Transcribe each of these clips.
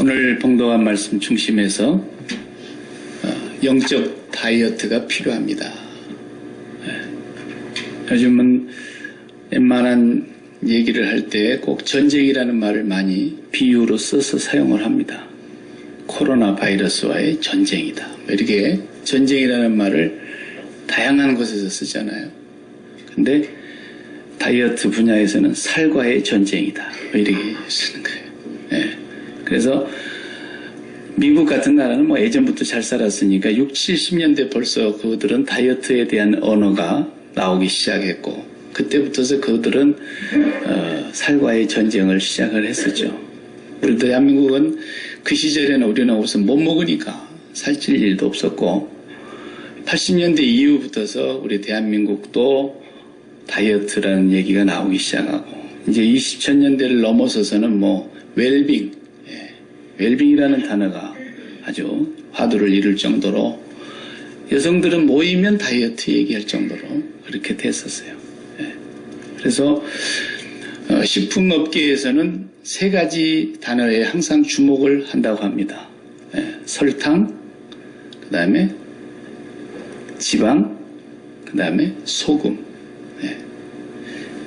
오늘 봉독한 말씀 중심에서 영적 다이어트가 필요합니다. 요즘은 웬만한 얘기를 할 때 꼭 전쟁이라는 말을 많이 비유로 써서 사용을 합니다. 코로나 바이러스와의 전쟁이다. 이렇게 전쟁이라는 말을 다양한 곳에서 쓰잖아요. 근데 다이어트 분야에서는 살과의 전쟁이다. 이렇게 쓰는 거예요. 그래서 미국 같은 나라는 뭐 예전부터 잘 살았으니까 60, 70년대 벌써 그들은 다이어트에 대한 언어가 나오기 시작했고, 그때부터서 그들은 살과의 전쟁을 시작을 했었죠. 우리 대한민국은 그 시절에는 우리는 우선 못 먹으니까 살찔 일도 없었고, 80년대 이후부터서 우리 대한민국도 다이어트라는 얘기가 나오기 시작하고, 이제 2000년대를 넘어서서는 뭐 웰빙이라는 단어가 아주 화두를 이룰 정도로 여성들은 모이면 다이어트 얘기할 정도로 그렇게 됐었어요. 그래서 식품업계에서는 세 가지 단어에 항상 주목을 한다고 합니다. 설탕, 그 다음에 지방, 그 다음에 소금.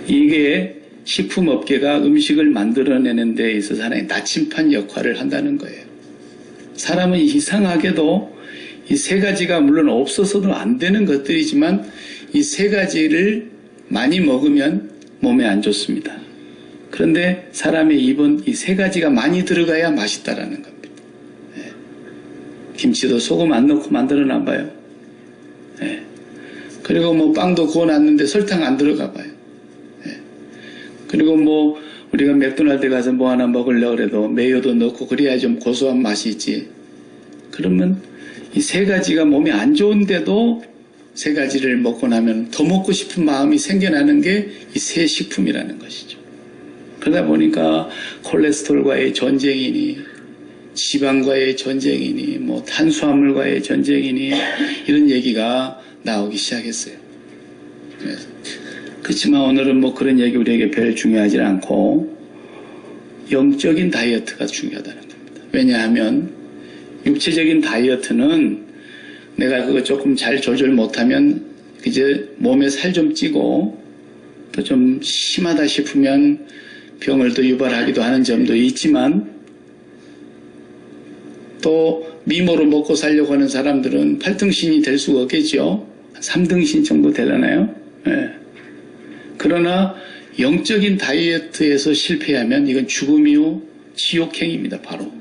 이게 식품업계가 음식을 만들어내는 데 있어서 하나의 나침판 역할을 한다는 거예요. 사람은 이상하게도 이 세 가지가 물론 없어서도 안 되는 것들이지만 이 세 가지를 많이 먹으면 몸에 안 좋습니다. 그런데 사람의 입은 이 세 가지가 많이 들어가야 맛있다라는 겁니다. 김치도 소금 안 넣고 만들어놔 봐요. 그리고 뭐 빵도 구워놨는데 설탕 안 들어가 봐요. 그리고 뭐 우리가 맥도날드 가서 뭐 하나 먹으려고 해도 메요도 넣고 그래야 좀 고소한 맛이 있지. 그러면 이 세 가지가 몸에 안 좋은데도 세 가지를 먹고 나면 더 먹고 싶은 마음이 생겨나는 게 이 세 식품이라는 것이죠. 그러다 보니까 콜레스테롤과의 전쟁이니 지방과의 전쟁이니 뭐 탄수화물과의 전쟁이니 이런 얘기가 나오기 시작했어요. 그렇지만 오늘은 뭐 그런 얘기 우리에게 별 중요하지 않고 영적인 다이어트가 중요하다는 겁니다. 왜냐하면 육체적인 다이어트는 내가 그거 조금 잘 조절 못하면 이제 몸에 살 좀 찌고 또 좀 심하다 싶으면 병을 또 유발하기도 하는 점도 있지만, 또 미모로 먹고 살려고 하는 사람들은 8등신이 될 수가 없겠죠. 3등신 정도 되려나요? 그러나 영적인 다이어트에서 실패하면 이건 죽음이요 지옥행입니다. 바로.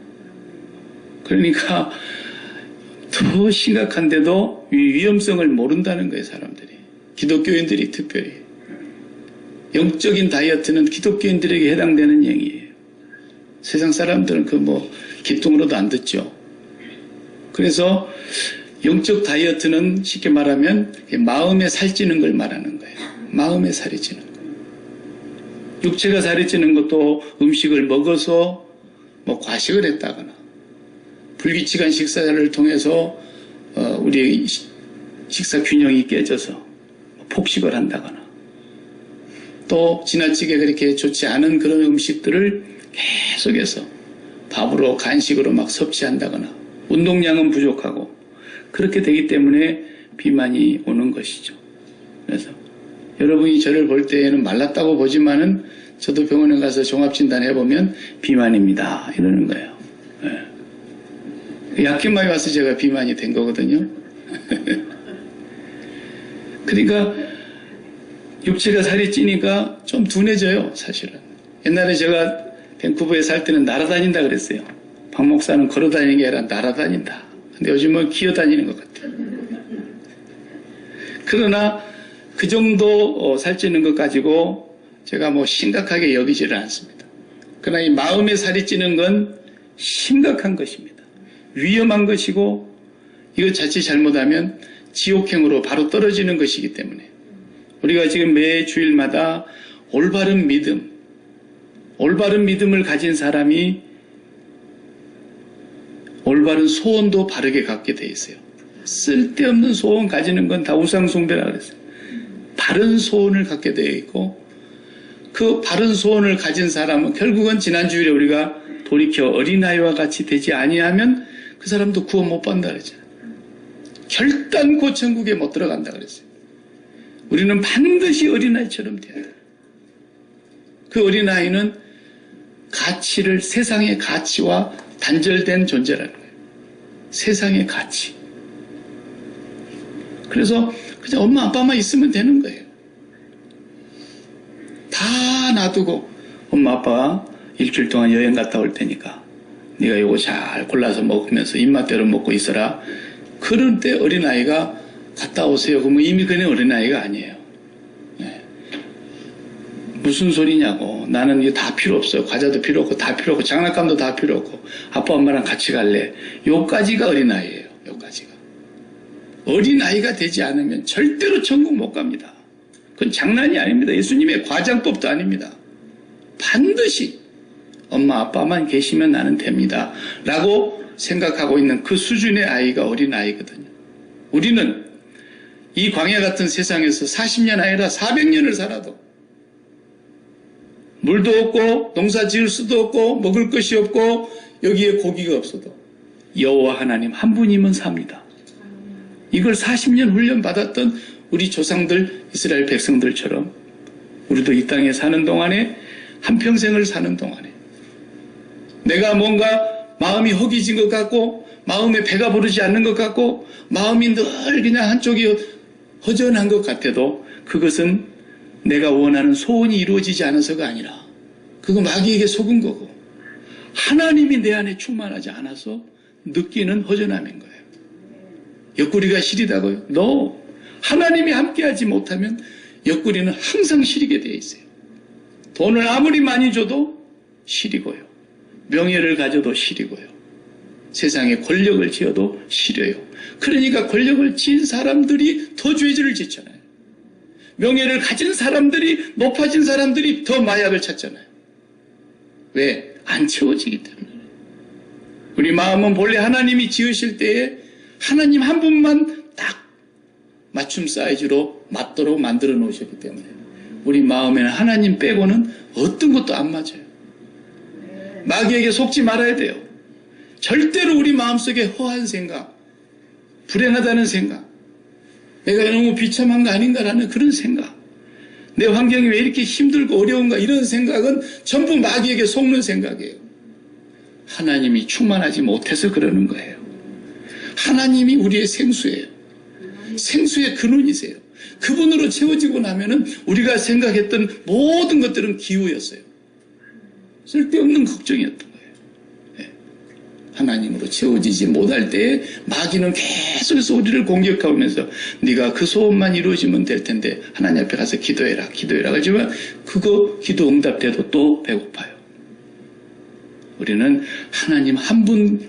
그러니까 더 심각한데도 위험성을 모른다는 거예요. 사람들이. 기독교인들이 특별히. 영적인 다이어트는 기독교인들에게 해당되는 얘기예요. 세상 사람들은 그 뭐 기뚱으로도 안 듣죠. 그래서 영적 다이어트는 쉽게 말하면 마음에 살찌는 걸 말하는 거예요. 마음에 살이 찌는 거예요. 육체가 살이 찌는 것도 음식을 먹어서 뭐 과식을 했다거나 불규칙한 식사를 통해서 우리의 식사 균형이 깨져서 폭식을 한다거나, 또 지나치게 그렇게 좋지 않은 그런 음식들을 계속해서 밥으로 간식으로 막 섭취한다거나, 운동량은 부족하고 그렇게 되기 때문에 비만이 오는 것이죠. 그래서 여러분이 저를 볼 때에는 말랐다고 보지만은 저도 병원에 가서 종합진단 해보면 비만입니다 이러는 거예요. 약효마에 와서 제가 비만이 된 거거든요. 그러니까 육체가 살이 찌니까 좀 둔해져요. 사실은 옛날에 제가 밴쿠버에 살 때는 날아다닌다 그랬어요. 박 목사는 걸어다니는 게 아니라 날아다닌다. 근데 요즘은 기어다니는 것 같아요. 그러나 그 정도 살찌는 것 가지고 제가 뭐 심각하게 여기지를 않습니다. 그러나 이 마음에 살이 찌는 건 심각한 것입니다. 위험한 것이고, 이거 자칫 잘못하면 지옥행으로 바로 떨어지는 것이기 때문에 우리가 지금 매 주일마다 올바른 믿음을 가진 사람이 올바른 소원도 바르게 갖게 돼 있어요. 쓸데없는 소원 가지는 건 다 우상숭배라 그랬어요. 바른 소원을 갖게 되어 있고, 그 바른 소원을 가진 사람은 결국은 지난주일에 우리가 돌이켜 어린아이와 같이 되지 아니하면 그 사람도 구원 못 받는다 그랬잖아요. 결단코 천국에 못 들어간다 그랬어요. 우리는 반드시 어린아이처럼 돼야 돼요. 그 어린아이는 가치를, 세상의 가치와 단절된 존재라는 거예요. 세상의 가치. 그래서 그냥 엄마 아빠만 있으면 되는 거예요. 다 놔두고 엄마 아빠가 일주일 동안 여행 갔다 올 테니까 네가 요거 잘 골라서 먹으면서 입맛대로 먹고 있어라. 그럴 때 어린아이가 갔다 오세요. 그러면 이미 그냥 어린아이가 아니에요. 네. 무슨 소리냐고. 나는 이게 다 필요 없어요. 과자도 필요 없고 다 필요 없고 장난감도 다 필요 없고 아빠 엄마랑 같이 갈래. 요까지가 어린아이예요. 요까지가. 어린아이가 되지 않으면 절대로 천국 못 갑니다. 그건 장난이 아닙니다. 예수님의 과장법도 아닙니다. 반드시 엄마 아빠만 계시면 나는 됩니다. 라고 생각하고 있는 그 수준의 아이가 어린아이거든요. 우리는 이 광야 같은 세상에서 40년 아니라 400년을 살아도 물도 없고 농사 지을 수도 없고 먹을 것이 없고 여기에 고기가 없어도 여호와 하나님 한 분이면 삽니다. 이걸 40년 훈련받았던 우리 조상들 이스라엘 백성들처럼 우리도 이 땅에 사는 동안에 한평생을 사는 동안에 내가 뭔가 마음이 허기진 것 같고 마음에 배가 부르지 않는 것 같고 마음이 늘 그냥 한쪽이 허전한 것 같아도 그것은 내가 원하는 소원이 이루어지지 않아서가 아니라 그거 마귀에게 속은 거고 하나님이 내 안에 충만하지 않아서 느끼는 허전함인 거예요. 옆구리가 시리다고요? No. 하나님이 함께하지 못하면 옆구리는 항상 시리게 되어 있어요. 돈을 아무리 많이 줘도 시리고요. 명예를 가져도 시리고요. 세상에 권력을 쥐어도 시려요. 그러니까 권력을 쥔 사람들이 더 죄질을 짓잖아요. 명예를 가진 사람들이, 높아진 사람들이 더 마약을 찾잖아요. 왜? 안 채워지기 때문에. 우리 마음은 본래 하나님이 지으실 때에 하나님 한 분만 딱 맞춤 사이즈로 맞도록 만들어 놓으셨기 때문에 우리 마음에는 하나님 빼고는 어떤 것도 안 맞아요. 마귀에게 속지 말아야 돼요. 절대로 우리 마음속에 허한 생각, 불행하다는 생각, 내가 너무 비참한 거 아닌가라는 그런 생각, 내 환경이 왜 이렇게 힘들고 어려운가 이런 생각은 전부 마귀에게 속는 생각이에요. 하나님이 충만하지 못해서 그러는 거예요. 하나님이 우리의 생수예요. 생수의 근원이세요. 그분으로 채워지고 나면은 우리가 생각했던 모든 것들은 기우였어요. 쓸데없는 걱정이었던 거예요. 네. 하나님으로 채워지지 못할 때에 마귀는 계속해서 우리를 공격하면서 네가 그 소원만 이루어지면 될 텐데 하나님 앞에 가서 기도해라 기도해라 하지만 그거 기도 응답돼도 또 배고파요. 우리는 하나님 한 분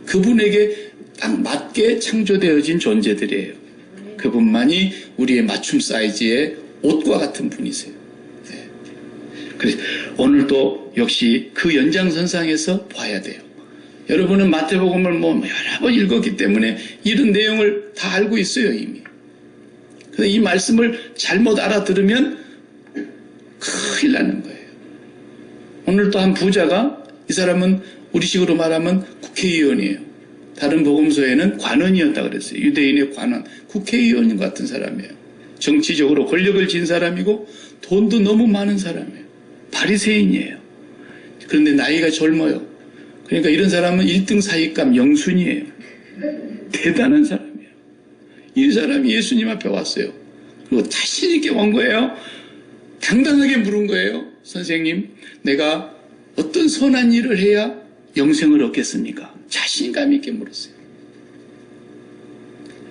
그분에게 딱 맞게 창조되어진 존재들이에요. 그분만이 우리의 맞춤 사이즈의 옷과 같은 분이세요. 네. 그래서 오늘도 역시 그 연장선상에서 봐야 돼요. 여러분은 마태복음을 여러 번 읽었기 때문에 이런 내용을 다 알고 있어요, 이미. 그래서 이 말씀을 잘못 알아들으면 큰일 나는 거예요. 오늘 또 한 부자가, 이 사람은 우리식으로 말하면 국회의원이에요. 다른 복음서에는 관원이었다 그랬어요. 유대인의 관원, 국회의원 같은 사람이에요. 정치적으로 권력을 쥔 사람이고 돈도 너무 많은 사람이에요. 바리새인이에요. 그런데 나이가 젊어요. 그러니까 이런 사람은 1등 사익감 영순이에요. 대단한 사람이에요. 이 사람이 예수님 앞에 왔어요. 그리고 자신 있게 온 거예요. 당당하게 물은 거예요. 선생님, 내가 어떤 선한 일을 해야 영생을 얻겠습니까? 자신감 있게 물었어요.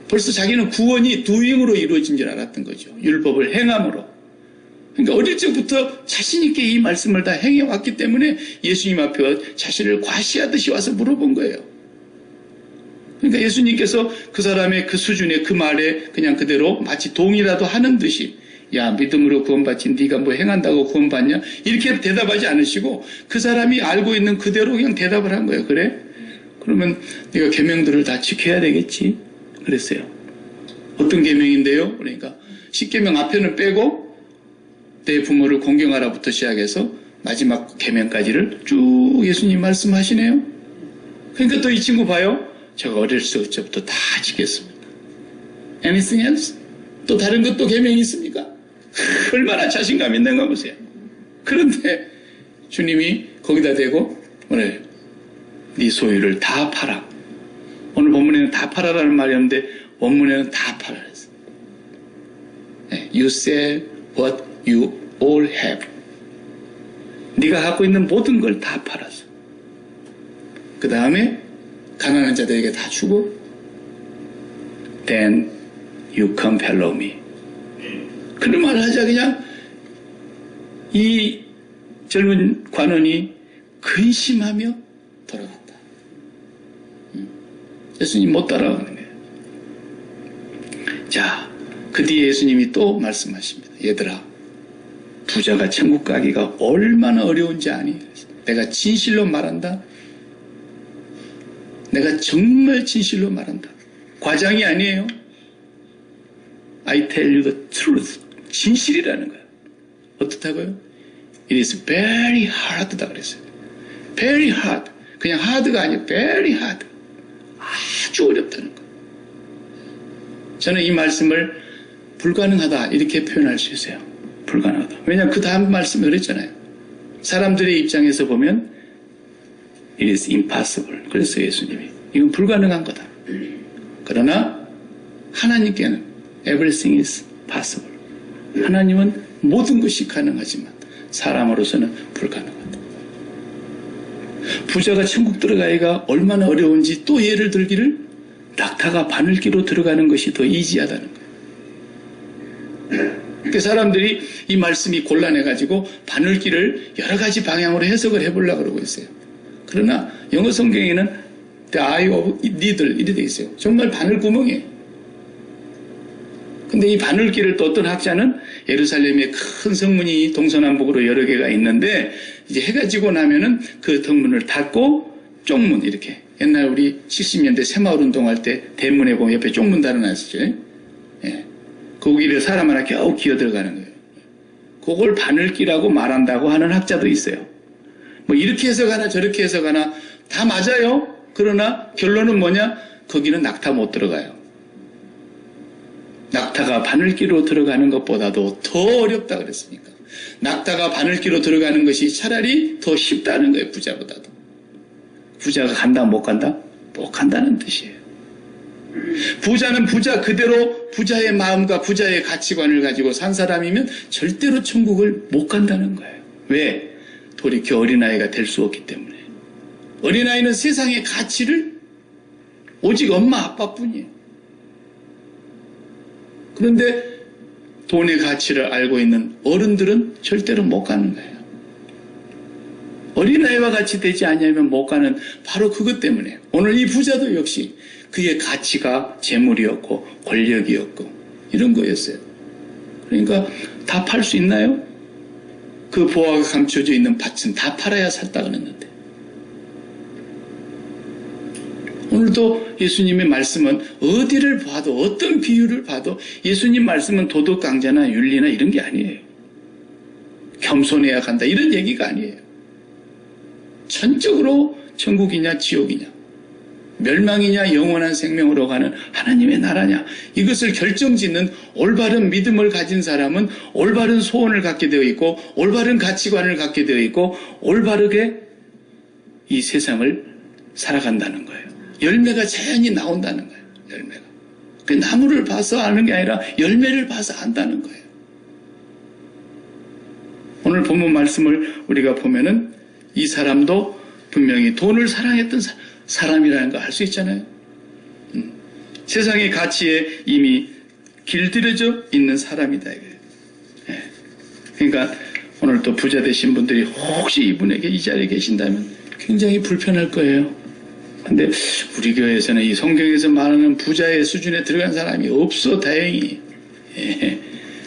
벌써 자기는 구원이 도행으로 이루어진 줄 알았던 거죠. 율법을 행함으로. 그러니까 어릴 적부터 자신 있게 이 말씀을 다 행해왔기 때문에 예수님 앞에 자신을 과시하듯이 와서 물어본 거예요. 그러니까 예수님께서 그 사람의 그 수준의 그 말에 그냥 그대로 마치 동의라도 하는 듯이 야, 믿음으로 구원받지 네가 뭐 행한다고 구원받냐? 이렇게 대답하지 않으시고 그 사람이 알고 있는 그대로 그냥 대답을 한 거예요. 그래? 그러면 네가 계명들을 다 지켜야 되겠지? 그랬어요. 어떤 계명인데요? 그러니까 10계명 앞에는 빼고 내 부모를 공경하라부터 시작해서 마지막 계명까지를 쭉 예수님 말씀하시네요. 그러니까 또 이 친구 봐요. 제가 어렸을 때부터 다 지켰습니다. Anything else? 또 다른 것도 계명이 있습니까? 얼마나 자신감 있는가 보세요. 그런데 주님이 거기다 대고 오늘 네 소유를 다 팔아. 오늘 본문에는 다 팔아라는 말이 없는데 원문에는 다 팔아 그랬어요. You sell what you all have. 네가 갖고 있는 모든 걸 다 팔았어. 그 다음에 가난한 자들에게 다 주고 Then you come follow me. 그런 말을 하자 그냥 이 젊은 관원이 근심하며 돌아간다. 예수님 못 따라가는 거예요. 자, 그 뒤에 예수님이 또 말씀하십니다. 얘들아, 부자가 천국 가기가 얼마나 어려운지 아니? 내가 진실로 말한다. 내가 정말 진실로 말한다. 과장이 아니에요. I tell you the truth. 진실이라는 거예요. 어떻다고요? It is very hard다 그랬어요. Very hard. 그냥 hard가 아니에요. Very hard. 아주 어렵다는 거예요. 저는 이 말씀을 불가능하다 이렇게 표현할 수 있어요. 불가능하다. 왜냐하면 그 다음 말씀에 그랬잖아요. 사람들의 입장에서 보면 It is impossible. 그래서 예수님이 이건 불가능한 거다. 그러나 하나님께는 Everything is possible. 하나님은 모든 것이 가능하지만 사람으로서는 불가능하다. 부자가 천국 들어가기가 얼마나 어려운지 또 예를 들기를 낙타가 바늘기로 들어가는 것이 더 이지하다는 거예요. 그러니까 사람들이 이 말씀이 곤란해가지고 바늘기를 여러 가지 방향으로 해석을 해보려고 그러고 있어요. 그러나 영어 성경에는 The eye of needle 이렇게 되어 있어요. 정말 바늘구멍이에요. 근데 이 바늘길을 또 어떤 학자는 예루살렘에 큰 성문이 동서남북으로 여러 개가 있는데 이제 해가 지고 나면은 그 덕문을 닫고 쪽문 이렇게 옛날 우리 70년대 새마을 운동할 때 대문에 보면 옆에 쪽문 달아놨었죠. 예. 거기를 사람 하나 겨우 기어 들어가는 거예요. 그걸 바늘길이라고 말한다고 하는 학자도 있어요. 뭐 이렇게 해석하나 저렇게 해석하나 다 맞아요. 그러나 결론은 뭐냐? 거기는 낙타 못 들어가요. 낙타가 바늘기로 들어가는 것보다도 더 어렵다 그랬으니까. 낙타가 바늘기로 들어가는 것이 차라리 더 쉽다는 거예요. 부자보다도. 부자가 간다 못 간다? 못 간다는 뜻이에요. 부자는 부자 그대로 부자의 마음과 부자의 가치관을 가지고 산 사람이면 절대로 천국을 못 간다는 거예요. 왜? 돌이켜 어린아이가 될 수 없기 때문에. 어린아이는 세상의 가치를 오직 엄마 아빠뿐이에요. 그런데 돈의 가치를 알고 있는 어른들은 절대로 못 가는 거예요. 어린아이와 같이 되지 않으면 못 가는 바로 그것 때문에 오늘 이 부자도 역시 그의 가치가 재물이었고 권력이었고 이런 거였어요. 그러니까 다 팔 수 있나요? 그 보화가 감춰져 있는 밭은 다 팔아야 샀다 그랬는데 오늘도 예수님의 말씀은 어디를 봐도 어떤 비유를 봐도 예수님 말씀은 도덕 강자나 윤리나 이런 게 아니에요. 겸손해야 간다 이런 얘기가 아니에요. 전적으로 천국이냐 지옥이냐 멸망이냐 영원한 생명으로 가는 하나님의 나라냐 이것을 결정짓는 올바른 믿음을 가진 사람은 올바른 소원을 갖게 되어 있고 올바른 가치관을 갖게 되어 있고 올바르게 이 세상을 살아간다는 거예요. 열매가 자연히 나온다는 거예요. 열매가. 그 나무를 봐서 아는 게 아니라 열매를 봐서 안다는 거예요. 오늘 본문 말씀을 우리가 보면은 이 사람도 분명히 돈을 사랑했던 사람이라는 거 알 수 있잖아요. 세상의 가치에 이미 길들여져 있는 사람이다 이거예요. 네. 그러니까 오늘 또 부자 되신 분들이 혹시 이분에게 이 자리에 계신다면 굉장히 불편할 거예요. 근데 우리 교회에서는 이 성경에서 말하는 부자의 수준에 들어간 사람이 없어 다행히. 예.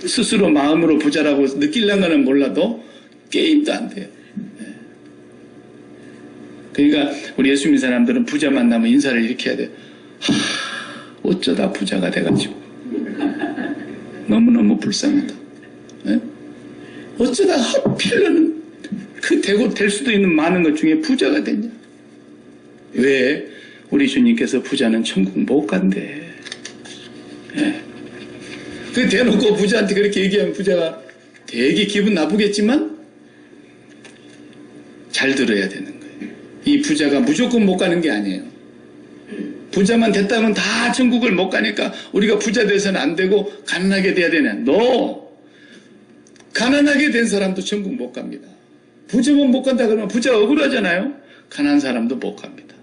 스스로 마음으로 부자라고 느끼려는 거는 몰라도 게임도 안 돼요. 예. 그러니까 우리 예수 믿는 사람들은 부자 만나면 인사를 이렇게 해야 돼요. 어쩌다 부자가 돼가지고 너무너무 불쌍하다. 예? 어쩌다 하필 너는 그 되고 될 수도 있는 많은 것 중에 부자가 됐냐? 왜? 우리 주님께서 부자는 천국 못 간대. 예. 그 대놓고 부자한테 그렇게 얘기하면 부자가 되게 기분 나쁘겠지만 잘 들어야 되는 거예요. 이 부자가 무조건 못 가는 게 아니에요. 부자만 됐다면 다 천국을 못 가니까 우리가 부자 돼서는 안 되고 가난하게 돼야 되냐? 너 가난하게 된 사람도 천국 못 갑니다. 부자만 못 간다 그러면 부자가 억울하잖아요. 가난한 사람도 못 갑니다.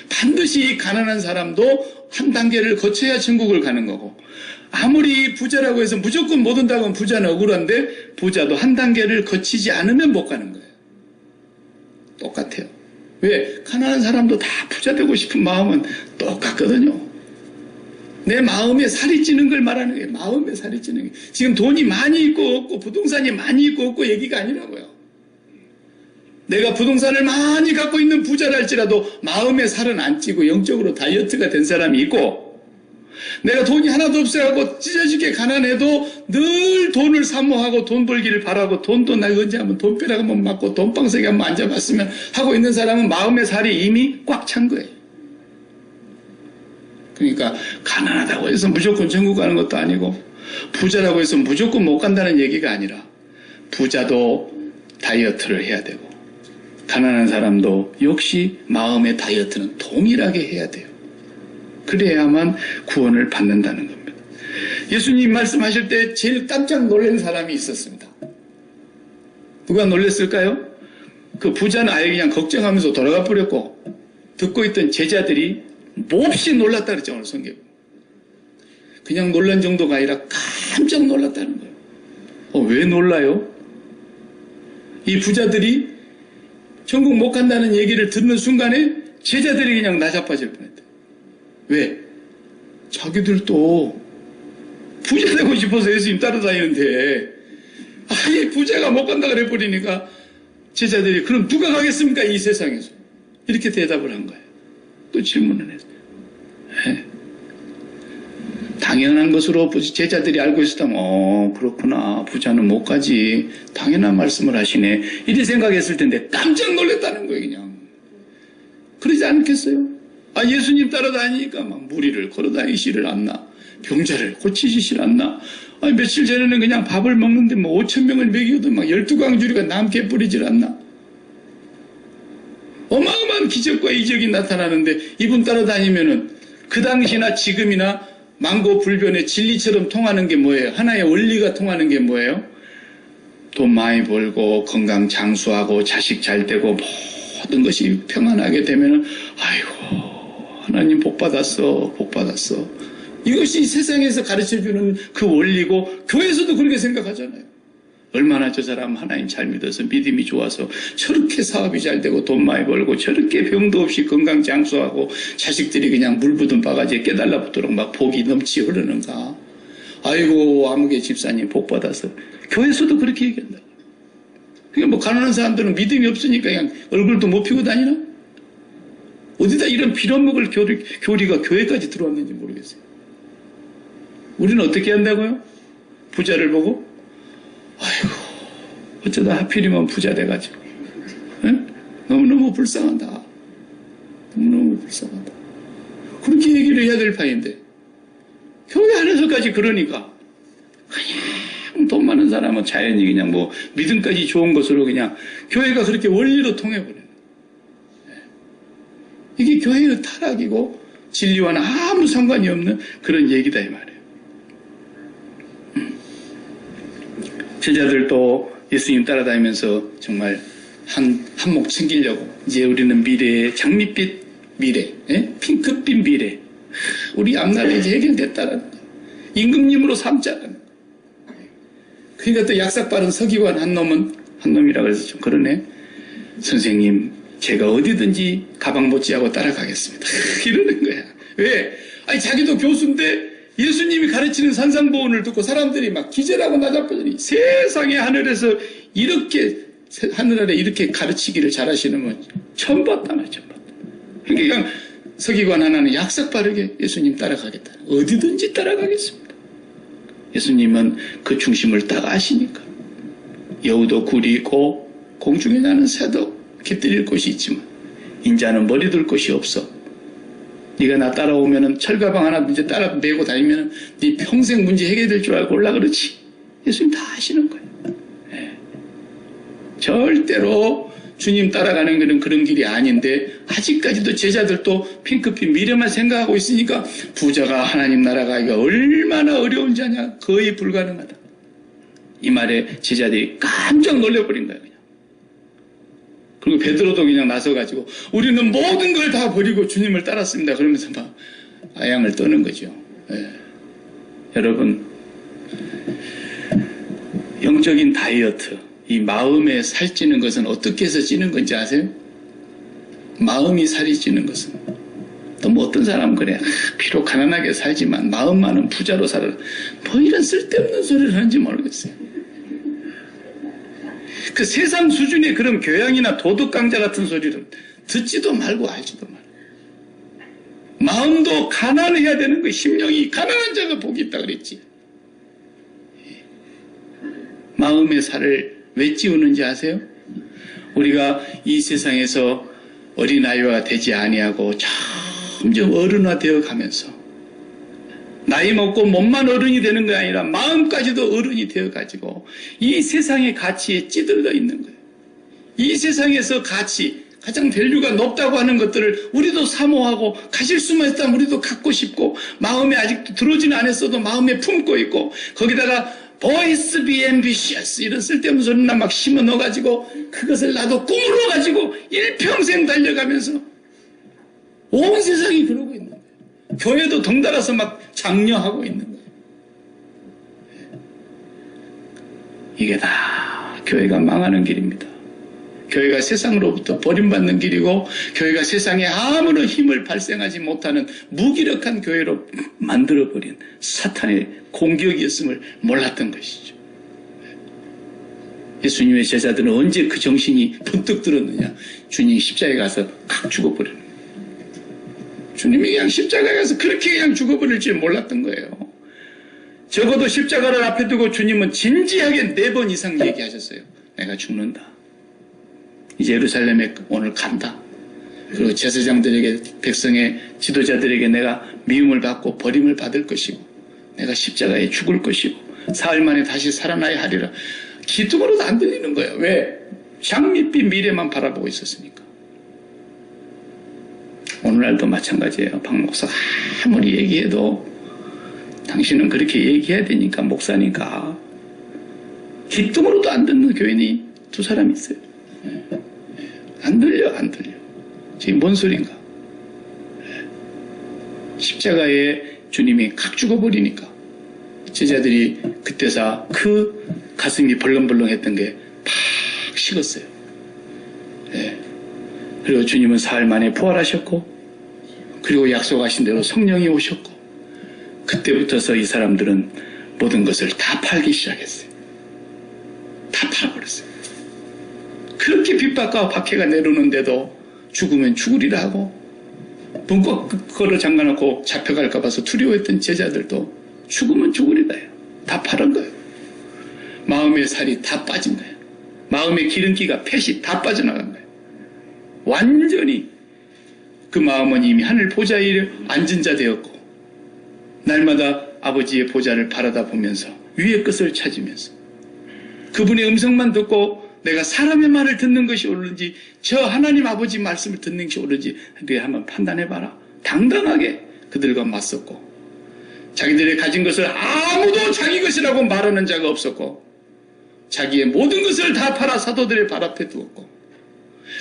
반드시 가난한 사람도 한 단계를 거쳐야 천국을 가는 거고, 아무리 부자라고 해서 무조건 못 온다고 하면 부자는 억울한데 부자도 한 단계를 거치지 않으면 못 가는 거예요. 똑같아요. 왜? 가난한 사람도 다 부자 되고 싶은 마음은 똑같거든요. 내 마음에 살이 찌는 걸 말하는 거예요. 마음에 살이 찌는 게. 지금 돈이 많이 있고 없고 부동산이 많이 있고 없고 얘기가 아니라고요. 내가 부동산을 많이 갖고 있는 부자랄지라도 마음에 살은 안 찌고 영적으로 다이어트가 된 사람이 있고, 내가 돈이 하나도 없어가고 찢어지게 가난해도 늘 돈을 사모하고 돈 벌기를 바라고 돈도 나 언제 한번 돈벼락 한번 맞고 돈방석에 한번 앉아봤으면 하고 있는 사람은 마음의 살이 이미 꽉 찬 거예요. 그러니까 가난하다고 해서 무조건 천국 가는 것도 아니고 부자라고 해서 무조건 못 간다는 얘기가 아니라 부자도 다이어트를 해야 되고 가난한 사람도 역시 마음의 다이어트는 동일하게 해야 돼요. 그래야만 구원을 받는다는 겁니다. 예수님 말씀하실 때 제일 깜짝 놀란 사람이 있었습니다. 누가 놀랐을까요? 그 부자는 아예 그냥 걱정하면서 돌아가 버렸고 듣고 있던 제자들이 몹시 놀랐다 그랬죠. 오늘 성경. 그냥 놀란 정도가 아니라 깜짝 놀랐다는 거예요. 왜 놀라요? 이 부자들이 천국 못 간다는 얘기를 듣는 순간에 제자들이 그냥 나자빠질 뻔했다. 왜? 자기들도 부자 되고 싶어서 예수님 따라다니는데 아예 부자가 못 간다 그래 버리니까 제자들이 그럼 누가 가겠습니까? 이 세상에서. 이렇게 대답을 한 거예요. 또 질문을 했어요. 네. 당연한 것으로 제자들이 알고 있었다면 그렇구나, 부자는 못 가지, 당연한 말씀을 하시네, 이리 생각했을 텐데 깜짝 놀랐다는 거예요. 그냥 그러지 않겠어요? 예수님 따라다니니까 막 무리를 걸어다니시를 않나, 병자를 고치시질 않나. 며칠 전에는 그냥 밥을 먹는데 뭐 5,000명을 먹여도 막 12광주리가 남게 뿌리질 않나. 어마어마한 기적과 이적이 나타나는데 이분 따라다니면은 그 당시나 지금이나 만고불변의 진리처럼 통하는 게 뭐예요? 하나의 원리가 통하는 게 뭐예요? 돈 많이 벌고 건강 장수하고 자식 잘 되고 모든 것이 평안하게 되면은 아이고 하나님 복 받았어, 복 받았어. 이것이 세상에서 가르쳐주는 그 원리고 교회에서도 그렇게 생각하잖아요. 얼마나 저 사람 하나님 잘 믿어서 믿음이 좋아서 저렇게 사업이 잘 되고 돈 많이 벌고 저렇게 병도 없이 건강 장수하고 자식들이 그냥 물 붓은 바가지에 깨달라붙도록 막 복이 넘치 흐르는가. 아이고 아무개 집사님 복 받아서. 교회에서도 그렇게 얘기한다. 그러니까 뭐 가난한 사람들은 믿음이 없으니까 그냥 얼굴도 못 피고 다니나? 어디다 이런 빌어먹을 교리가 교회까지 들어왔는지 모르겠어요. 우리는 어떻게 한다고요? 부자를 보고 아이고 어쩌다 하필이면 부자 돼가지고 너무너무 불쌍하다. 너무너무 불쌍하다. 그렇게 얘기를 해야 될 판인데 교회 안에서까지 그러니까 그냥 돈 많은 사람은 자연히 그냥 뭐 믿음까지 좋은 것으로 그냥 교회가 그렇게 원리로 통해버려요. 이게 교회의 타락이고 진리와는 아무 상관이 없는 그런 얘기다 이 말이에요. 제자들도 예수님 따라다니면서 정말 한몫 챙기려고 이제 우리는 미래의 장밋빛 미래, 핑크빛 미래, 우리 앞날에 이제 해결됐다라는 거예요. 임금님으로 삼자라는 거예요. 그러니까 또 약삭 빠른 서기관 한 놈이라고 해서 좀 그러네. 선생님 제가 어디든지 가방 못지하고 따라가겠습니다. 이러는 거야. 왜? 자기도 교수인데 예수님이 가르치는 산상보훈을 듣고 사람들이 막 기절하고 나자빠지니 세상에 하늘에서 이렇게 하늘 아래 이렇게 가르치기를 잘하시는 분 처음 봤다 말이야. 처음 봤다. 그러니까 서기관 하나는 약삭 빠르게 예수님 따라가겠다. 어디든지 따라가겠습니다. 예수님은 그 중심을 딱 아시니까. 여우도 굴이 있고 공중에 나는 새도 깃들일 곳이 있지만 인자는 머리 둘 곳이 없어. 네가 나 따라오면은 철가방 하나 이제 따라 메고 다니면은 네 평생 문제 해결될 줄 알고 올라 그러지. 예수님 다 아시는 거예요. 네. 절대로 주님 따라가는 것은 그런 길이 아닌데 아직까지도 제자들도 핑크빛 미래만 생각하고 있으니까 부자가 하나님 나라 가기가 얼마나 어려운지 아냐. 거의 불가능하다. 이 말에 제자들이 깜짝 놀라버린 거예요. 그냥. 그리고 베드로도 그냥 나서가지고 우리는 모든 걸 다 버리고 주님을 따랐습니다. 그러면서 막 아양을 떠는 거죠. 예. 여러분, 영적인 다이어트, 이 마음에 살찌는 것은 어떻게 해서 찌는 건지 아세요? 마음이 살이 찌는 것은 또 뭐 어떤 사람은 그래, 비록 가난하게 살지만 마음만은 부자로 살아라, 뭐 이런 쓸데없는 소리를 하는지 모르겠어요. 그 세상 수준의 그런 교양이나 도덕 강좌 같은 소리를 듣지도 말고 알지도 말고. 마음도 가난해야 되는 거예요. 심령이 가난한 자가 복이 있다 그랬지. 마음의 살을 왜 찌우는지 아세요? 우리가 이 세상에서 어린아이가 되지 아니하고 점점 어른화되어 가면서 나이 먹고 몸만 어른이 되는 게 아니라 마음까지도 어른이 되어가지고 이 세상의 가치에 찌들어 있는 거예요. 이 세상에서 가치, 가장 밸류가 높다고 하는 것들을 우리도 사모하고 가질 수만 있다면 우리도 갖고 싶고 마음에 아직도 들어오지는 않았어도 마음에 품고 있고 거기다가 보이스 비 앰비셔스 이런 쓸데없는 소리나 막 심어 넣어가지고 그것을 나도 꿈으로 가지고 일평생 달려가면서 온 세상이 그러고 있는 거예요. 교회도 덩달아서 막 장려하고 있는 거예요. 이게 다 교회가 망하는 길입니다. 교회가 세상으로부터 버림받는 길이고 교회가 세상에 아무런 힘을 발생하지 못하는 무기력한 교회로 만들어버린 사탄의 공격이었음을 몰랐던 것이죠. 예수님의 제자들은 언제 그 정신이 번뜩 들었느냐. 주님이 십자가에 가서 칵 죽어버리는 거예요. 주님이 그냥 십자가에 가서 그렇게 그냥 죽어버릴 줄 몰랐던 거예요. 적어도 십자가를 앞에 두고 주님은 진지하게 4번 이상 얘기하셨어요. 내가 죽는다. 이제 예루살렘에 오늘 간다. 그리고 제사장들에게, 백성의 지도자들에게 내가 미움을 받고 버림을 받을 것이고 내가 십자가에 죽을 것이고 사흘 만에 다시 살아나야 하리라. 기둥으로도 안 들리는 거예요. 왜? 장밋빛 미래만 바라보고 있었으니까. 오늘날도 마찬가지예요. 박 목사가 아무리 얘기해도 당신은 그렇게 얘기해야 되니까 목사니까 기둥으로도 안 듣는 교인이 2사람 있어요. 안 들려. 지금 뭔 소린가? 십자가에 주님이 칵 죽어버리니까 제자들이 그때서 그 가슴이 벌렁벌렁했던 게 팍 식었어요. 그리고 주님은 사흘 만에 부활하셨고 그리고 약속하신 대로 성령이 오셨고 그때부터서 이 사람들은 모든 것을 다 팔기 시작했어요. 다 팔아버렸어요. 그렇게 핍박과 박해가 내려오는데도 죽으면 죽으리라 하고 문고거를 잠가놓고 잡혀갈까 봐서 두려워했던 제자들도 죽으면 죽으리라 해요. 다 팔은 거예요. 마음의 살이 다 빠진 거예요. 마음의 기름기가 팻이 다 빠져나간 거예요. 완전히 그 마음은 이미 하늘 보좌에 앉은 자 되었고 날마다 아버지의 보좌를 바라다 보면서 위의 것을 찾으면서 그분의 음성만 듣고 내가 사람의 말을 듣는 것이 옳은지 저 하나님 아버지 말씀을 듣는 것이 옳은지 네가 한번 판단해봐라. 당당하게 그들과 맞섰고 자기들의 가진 것을 아무도 자기 것이라고 말하는 자가 없었고 자기의 모든 것을 다 팔아 사도들의 발 앞에 두었고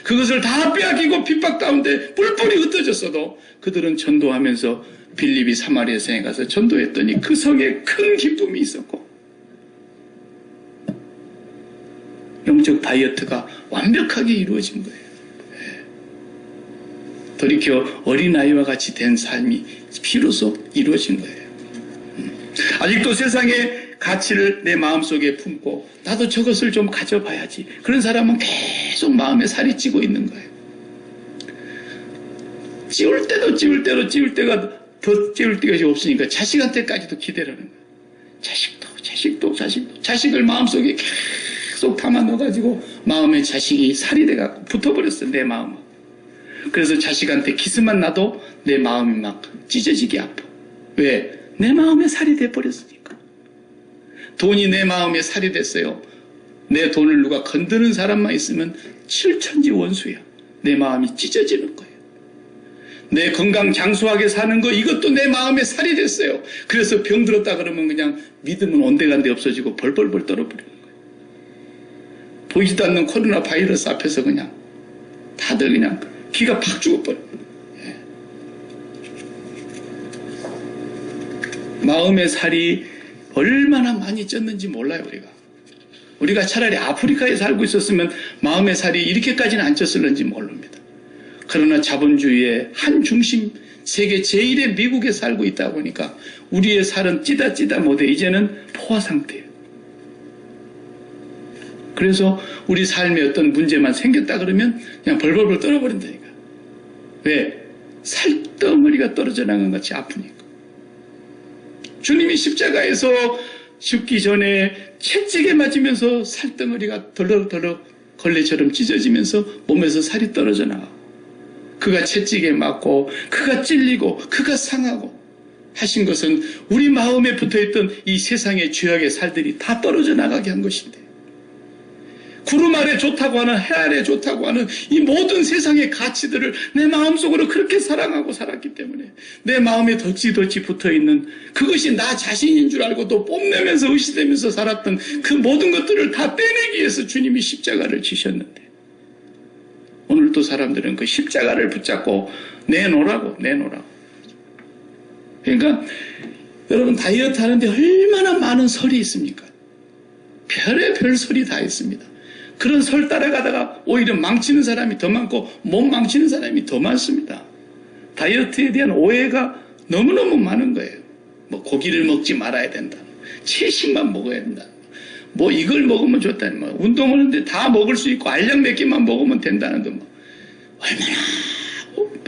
그것을 다 빼앗기고 핍박 가운데 뿔뿔이 흩어졌어도 그들은 전도하면서 빌립이 사마리아 성에 가서 전도했더니 그 성에 큰 기쁨이 있었고 영적 다이어트가 완벽하게 이루어진 거예요. 돌이켜 어린아이와 같이 된 삶이 비로소 이루어진 거예요. 아직도 세상의 가치를 내 마음속에 품고 나도 저것을 좀 가져봐야지. 그런 사람은 계속 마음에 살이 찌고 있는 거예요. 찌울 때도 찌울 때가 더 찌울 때가 없으니까 자식한테까지도 기대라는 거예요. 자식도 자식을 마음속에 계속 담아 넣어가지고 마음에 자식이 살이 돼갖고 붙어버렸어, 내 마음은. 그래서 자식한테 키스만 나도 내 마음이 막 찢어지게 아파. 왜? 내 마음에 살이 돼버렸으니까. 돈이 내 마음에 살이 됐어요. 내 돈을 누가 건드는 사람만 있으면 칠천지 원수야. 내 마음이 찢어지는 거예요. 내 건강 장수하게 사는 거, 이것도 내 마음에 살이 됐어요. 그래서 병 들었다 그러면 그냥 믿음은 온데간데 없어지고 벌벌벌 떨어버리는 거예요. 보이지도 않는 코로나 바이러스 앞에서 그냥 다들 그냥 기가 팍 죽어버려요. 예. 마음의 살이 얼마나 많이 쪘는지 몰라요, 우리가 차라리 아프리카에 살고 있었으면 마음의 살이 이렇게까지는 안 쪘을는지 모릅니다. 그러나 자본주의의 한 중심, 세계 제1의 미국에 살고 있다 보니까 우리의 살은 찌다 못해 이제는 포화 상태예요. 그래서 우리 삶에 어떤 문제만 생겼다 그러면 그냥 벌벌벌 떨어버린다니까. 왜? 살덩어리가 떨어져 나간 것 같이 아프니까. 주님이 십자가에서 죽기 전에 채찍에 맞으면서 살덩어리가 덜럭덜럭 걸레처럼 찢어지면서 몸에서 살이 떨어져 나가고, 그가 채찍에 맞고 그가 찔리고 그가 상하고 하신 것은 우리 마음에 붙어있던 이 세상의 죄악의 살들이 다 떨어져 나가게 한 것인데, 구름 아래 좋다고 하는, 해 아래 좋다고 하는 이 모든 세상의 가치들을 내 마음속으로 그렇게 사랑하고 살았기 때문에 내 마음에 덕지덕지 붙어있는 그것이 나 자신인 줄 알고 또 뽐내면서 의시되면서 살았던 그 모든 것들을 다 떼내기 위해서 주님이 십자가를 지셨는데, 오늘 또 사람들은 그 십자가를 붙잡고 내놓으라고. 그러니까 여러분, 다이어트 하는데 얼마나 많은 설이 있습니까? 별의별 설이 다 있습니다. 그런 설 따라가다가 오히려 망치는 사람이 더 많고 몸 망치는 사람이 더 많습니다. 다이어트에 대한 오해가 너무너무 많은 거예요. 뭐 고기를 먹지 말아야 된다, 채식만 먹어야 된다, 뭐 이걸 먹으면 좋다, 뭐 운동을 하는데 다 먹을 수 있고 알약 몇 개만 먹으면 된다는 거, 뭐 얼마나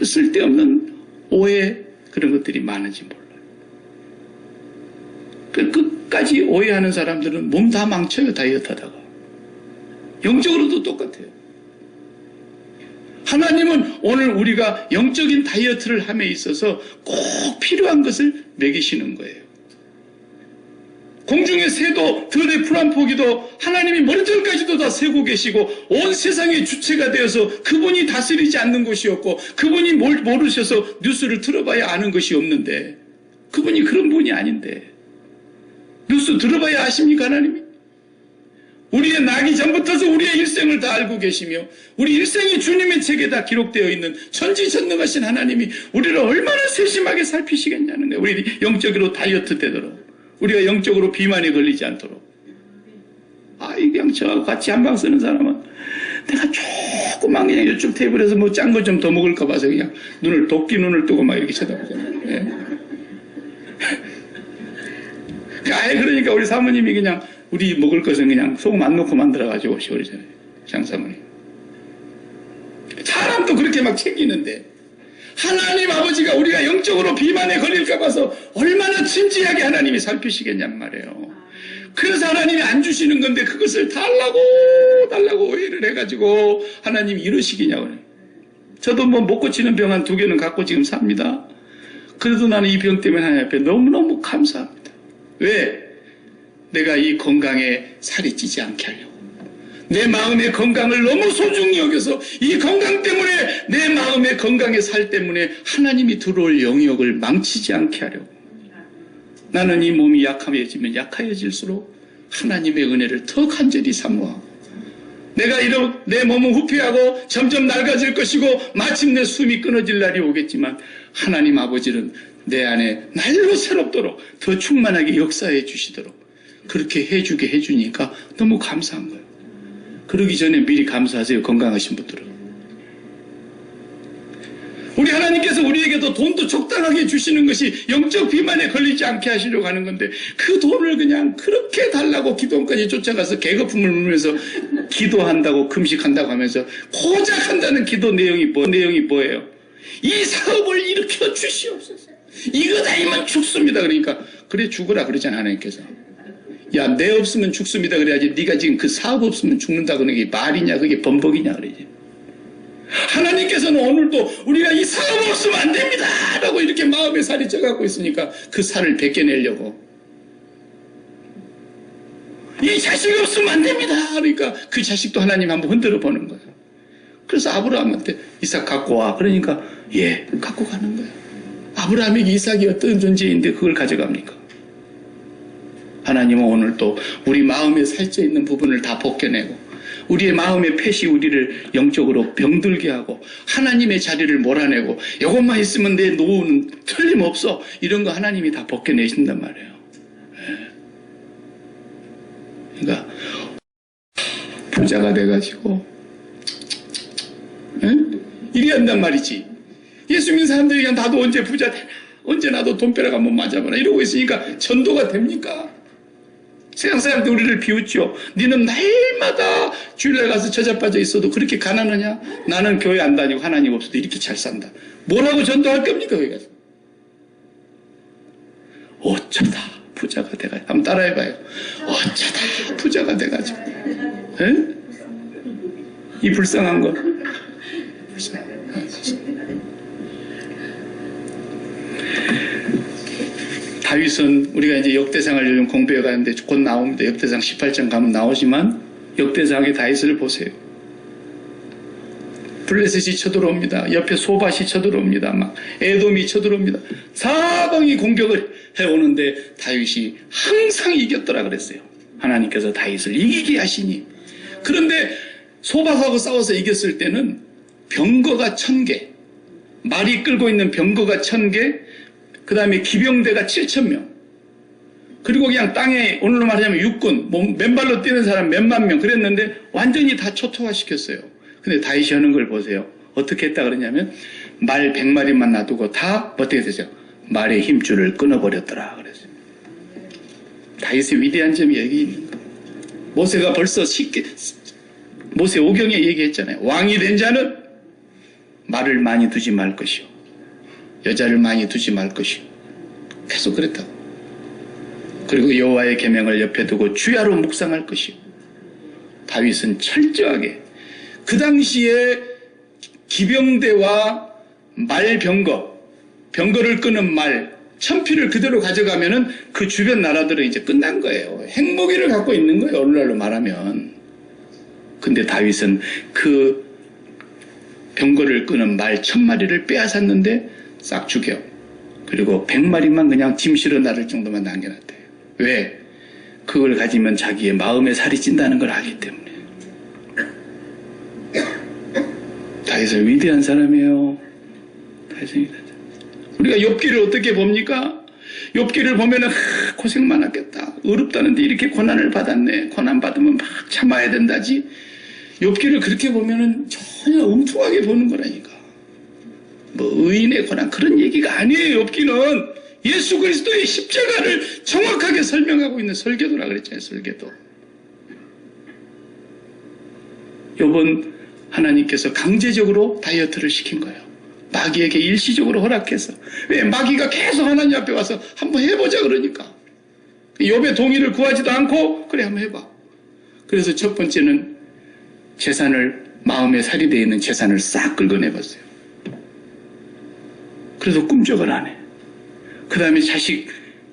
쓸데없는 오해, 그런 것들이 많은지 몰라요. 끝까지 오해하는 사람들은 몸 다 망쳐요, 다이어트 하다가. 영적으로도 똑같아요. 하나님은 오늘 우리가 영적인 다이어트를 함에 있어서 꼭 필요한 것을 먹이시는 거예요. 공중의 새도, 들의 풀 한 포기도 하나님이 머리털까지도 다 세고 계시고 온 세상의 주체가 되어서 그분이 다스리지 않는 것이 없고 그분이 뭘 모르셔서 뉴스를 들어봐야 아는 것이 없는데, 그분이 그런 분이 아닌데 뉴스 들어봐야 아십니까? 하나님이 우리의 나기 전부터서 우리의 일생을 다 알고 계시며 우리 일생이 주님의 책에 다 기록되어 있는 전지전능하신 하나님이 우리를 얼마나 세심하게 살피시겠냐는 거예요. 우리 영적으로 다이어트 되도록, 우리가 영적으로 비만에 걸리지 않도록. 그냥 저하고 같이 한방 쓰는 사람은 내가 조금만 그냥 이쪽 테이블에서 뭐 짠 거 좀 더 먹을까 봐서 그냥 도끼 눈을 뜨고 막 이렇게 쳐다보잖아요. 예. 그러니까 우리 사모님이 그냥 우리 먹을 것은 그냥 소금 안 넣고 만들어가지고 오시오잖아요, 장사모님. 사람도 그렇게 막 챙기는데 하나님 아버지가 우리가 영적으로 비만에 걸릴까 봐서 얼마나 진지하게 하나님이 살피시겠냔 말이에요. 그래서 하나님이 안 주시는 건데 그것을 달라고 오해를 해가지고 하나님이 이러시기냐고. 저도 뭐 못 고치는 병 한 2개는 갖고 지금 삽니다. 그래도 나는 이 병 때문에 하나님 앞에 너무너무 감사합니다. 왜? 내가 이 건강에 살이 찌지 않게 하려고. 내 마음의 건강을 너무 소중히 여겨서 이 건강 때문에, 내 마음의 건강의 살 때문에 하나님이 들어올 영역을 망치지 않게 하려고. 나는 이 몸이 약해지면 약해질수록 하나님의 은혜를 더 간절히 사모하고, 내가 내 몸은 후퇴하고 점점 낡아질 것이고 마침내 숨이 끊어질 날이 오겠지만 하나님 아버지는 내 안에 날로 새롭도록 더 충만하게 역사해 주시도록 그렇게 해주게 해주니까 너무 감사한 거예요. 그러기 전에 미리 감사하세요, 건강하신 분들은. 우리 하나님께서 우리에게도 돈도 적당하게 주시는 것이 영적 비만에 걸리지 않게 하시려고 하는 건데, 그 돈을 그냥 그렇게 달라고 기도원까지 쫓아가서 개거품을 물면서 기도한다고 금식한다고 하면서 고작 한다는 기도 내용이 뭐예요? 이 사업을 일으켜 주시옵소서. 이거 다이면 죽습니다. 그러니까 그래 죽으라 그러잖아요, 하나님께서. 야, 내 없으면 죽습니다 그래야지. 네가 지금 그 사업 없으면 죽는다 그러는 게 말이냐, 그게 범벅이냐 그러지. 하나님께서는 오늘도 우리가 이 사업 없으면 안 됩니다 라고 이렇게 마음에 살이 쪄갖고 있으니까 그 살을 벗겨내려고, 이 자식 없으면 안 됩니다 그러니까 그 자식도 하나님 한번 흔들어 보는 거예요. 그래서 아브라함한테 이삭 갖고 와 그러니까 예 갖고 가는 거예요. 아브라함에게 이삭이 어떤 존재인데 그걸 가져갑니까? 하나님은 오늘 또 우리 마음에 살쪄 있는 부분을 다 벗겨내고 우리의 마음의 폐시 우리를 영적으로 병들게 하고 하나님의 자리를 몰아내고 이것만 있으면 내 노후는 틀림없어 이런 거 하나님이 다 벗겨내신단 말이에요. 그러니까 부자가 돼가지고 이리 한단 말이지. 예수 믿는 사람들이 그냥 나도 언제 부자 되나, 언제 나도 돈벼락 한번 맞아보나 이러고 있으니까 전도가 됩니까? 세상 사람들 우리를 비웃죠. 니는 날마다 주일날 가서 저자빠져 있어도 그렇게 가난하냐? 나는 교회 안 다니고 하나님 없어도 이렇게 잘 산다. 뭐라고 전도할 겁니까 거기 가서? 어쩌다 부자가 돼가지고 한번 따라해봐요. 어쩌다 부자가 돼가지고 에? 이 불쌍한 거. 다윗은 우리가 이제 역대상을 요즘 공부해 가는데 곧 나옵니다. 역대상 18장 가면 나오지만 역대상의 다윗을 보세요. 블레셋이 쳐들어옵니다. 옆에 소밭이 쳐들어옵니다. 막 에돔이 쳐들어옵니다. 사방이 공격을 해오는데 다윗이 항상 이겼더라 그랬어요. 하나님께서 다윗을 이기게 하시니. 그런데 소밭하고 싸워서 이겼을 때는 병거가 1000개, 말이 끌고 있는 병거가 1000개, 그 다음에 기병대가 7000명, 그리고 그냥 땅에 오늘로 말하자면 육군, 맨발로 뛰는 사람 몇만 명 그랬는데 완전히 다 초토화시켰어요. 근데 다윗이 하는 걸 보세요. 어떻게 했다 그러냐면 말 100마리만 놔두고 다 어떻게 되죠? 말의 힘줄을 끊어버렸더라 그랬어요. 다윗의 위대한 점이 여기 있는 거예요. 모세가 벌써 모세 5경에 얘기했잖아요. 왕이 된 자는 말을 많이 두지 말 것이요, 여자를 많이 두지 말 것이요. 계속 그랬다고. 그리고 여호와의 계명을 옆에 두고 주야로 묵상할 것이요. 다윗은 철저하게 그 당시에 기병대와 병거를 끄는 말 1000피를 그대로 가져가면은 그 주변 나라들은 이제 끝난 거예요. 핵무기를 갖고 있는 거예요. 오늘날로 말하면. 근데 다윗은 그 병거를 끄는 말 1000마리를 빼앗았는데 싹 죽여. 그리고 100마리만 그냥 짐 실어 나를 정도만 남겨놨대요. 왜? 그걸 가지면 자기의 마음에 살이 찐다는 걸 알기 때문에. 다윗은 위대한 사람이에요. 우리가 욥기를 어떻게 봅니까? 욥기를 보면은 고생 많았겠다. 어렵다는데 이렇게 고난을 받았네. 고난 받으면 막 참아야 된다지. 욥기를 그렇게 보면은 전혀 엉뚱하게 보는 거라니까. 뭐 의인의 고난 그런 얘기가 아니에요. 욥기는 예수 그리스도의 십자가를 정확하게 설명하고 있는 설교도라 그랬잖아요. 설교도. 욥은 하나님께서 강제적으로 다이어트를 시킨 거예요. 마귀에게 일시적으로 허락해서. 왜? 마귀가 계속 하나님 앞에 와서 한번 해보자 그러니까. 욥의 동의를 구하지도 않고 그래 한번 해봐. 그래서 첫 번째는 재산을, 마음에 살이 되어 있는 재산을 싹 긁어내봤어요. 그래서 꿈쩍을 안 해. 그 다음에 자식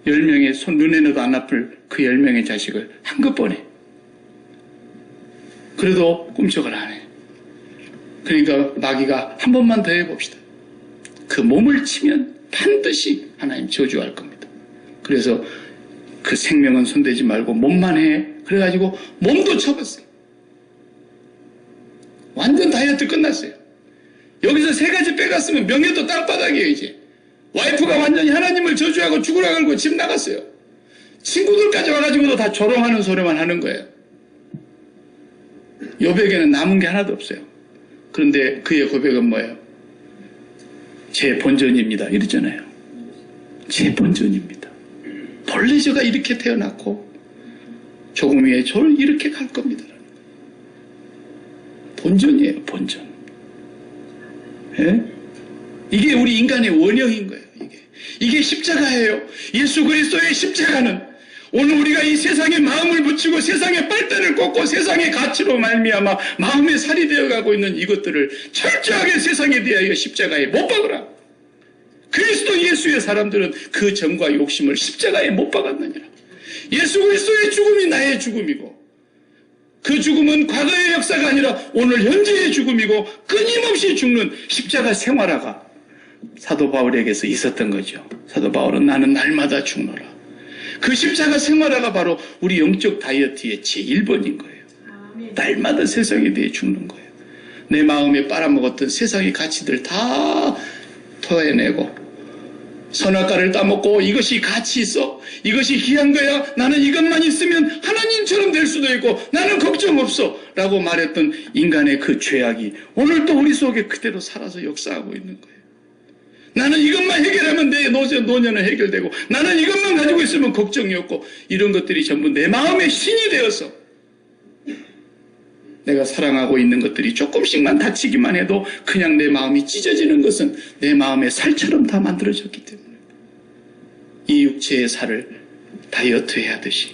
10명의 손 눈에 넣어도 안 아플 그 10명의 자식을 한꺼번에. 그래도 꿈쩍을 안 해. 그러니까 마귀가 한 번만 더 해봅시다. 그 몸을 치면 반드시 하나님 저주할 겁니다. 그래서 그 생명은 손대지 말고 몸만 해. 그래가지고 몸도 쳐봤어요. 완전 다이어트 끝났어요. 여기서 3가지 빼갔으면 명예도 땅바닥이에요. 이제 와이프가 완전히 하나님을 저주하고 죽으라 걸고 집 나갔어요. 친구들까지 와가지고도 다 조롱하는 소리만 하는 거예요. 욥에게는 남은 게 하나도 없어요. 그런데 그의 고백은 뭐예요? 제 본전입니다. 이러잖아요. 제 본전입니다. 본래 제가 이렇게 태어났고 조금 후에 저를 이렇게 갈 겁니다. 본전이에요. 본전. 예? 이게 우리 인간의 원형인 거예요. 이게 십자가예요. 예수 그리스도의 십자가는 오늘 우리가 이 세상에 마음을 붙이고 세상에 빨대를 꽂고 세상의 가치로 말미암아 마음의 살이 되어가고 있는 이것들을 철저하게 세상에 대하여 십자가에 못 박으라. 그리스도 예수의 사람들은 그 정과 욕심을 십자가에 못 박았느니라. 예수 그리스도의 죽음이 나의 죽음이고 그 죽음은 과거의 역사가 아니라 오늘 현재의 죽음이고 끊임없이 죽는 십자가 생활화가 사도 바울에게서 있었던 거죠. 사도 바울은 나는 날마다 죽노라. 그 십자가 생활화가 바로 우리 영적 다이어트의 제1번인 거예요. 날마다 세상에 대해 죽는 거예요. 내 마음에 빨아먹었던 세상의 가치들 다 토해내고 선악과를 따먹고 이것이 가치 있어? 이것이 귀한 거야? 나는 이것만 있으면 하나님처럼 될 수도 있고 나는 걱정 없어 라고 말했던 인간의 그 죄악이 오늘 또 우리 속에 그대로 살아서 역사하고 있는 거예요. 나는 이것만 해결하면 내 노년은 해결되고 나는 이것만 가지고 있으면 걱정이 없고 이런 것들이 전부 내 마음의 신이 되어서 내가 사랑하고 있는 것들이 조금씩만 다치기만 해도 그냥 내 마음이 찢어지는 것은 내 마음의 살처럼 다 만들어졌기 때문에 이 육체의 살을 다이어트 해야 하듯이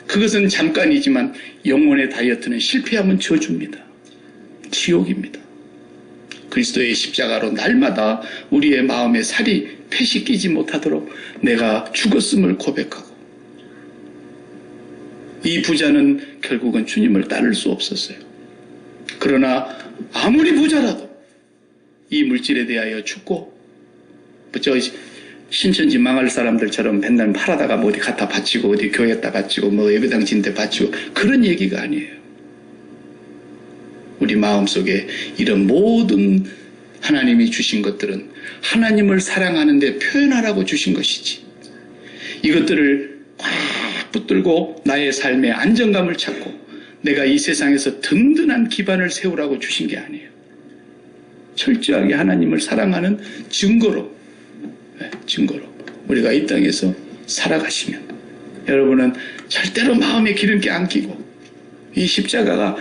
그것은 잠깐이지만 영혼의 다이어트는 실패하면 저주입니다. 지옥입니다. 그리스도의 십자가로 날마다 우리의 마음에 살이 폐시 끼지 못하도록 내가 죽었음을 고백하고 이 부자는 결국은 주님을 따를 수 없었어요. 그러나 아무리 부자라도 이 물질에 대하여 죽고 저 신천지 망할 사람들처럼 맨날 팔아다가 뭐 어디 갖다 바치고 어디 교회에다 바치고 뭐 예배당 진데 바치고 그런 얘기가 아니에요. 우리 마음속에 이런 모든 하나님이 주신 것들은 하나님을 사랑하는 데 표현하라고 주신 것이지 이것들을 꽉 붙들고 나의 삶의 안정감을 찾고 내가 이 세상에서 든든한 기반을 세우라고 주신 게 아니에요. 철저하게 하나님을 사랑하는 증거로 우리가 이 땅에서 살아가시면 여러분은 절대로 마음에 기름기 안 끼고 이 십자가가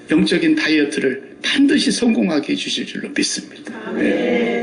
영적인 다이어트를 반드시 성공하게 해주실 줄로 믿습니다.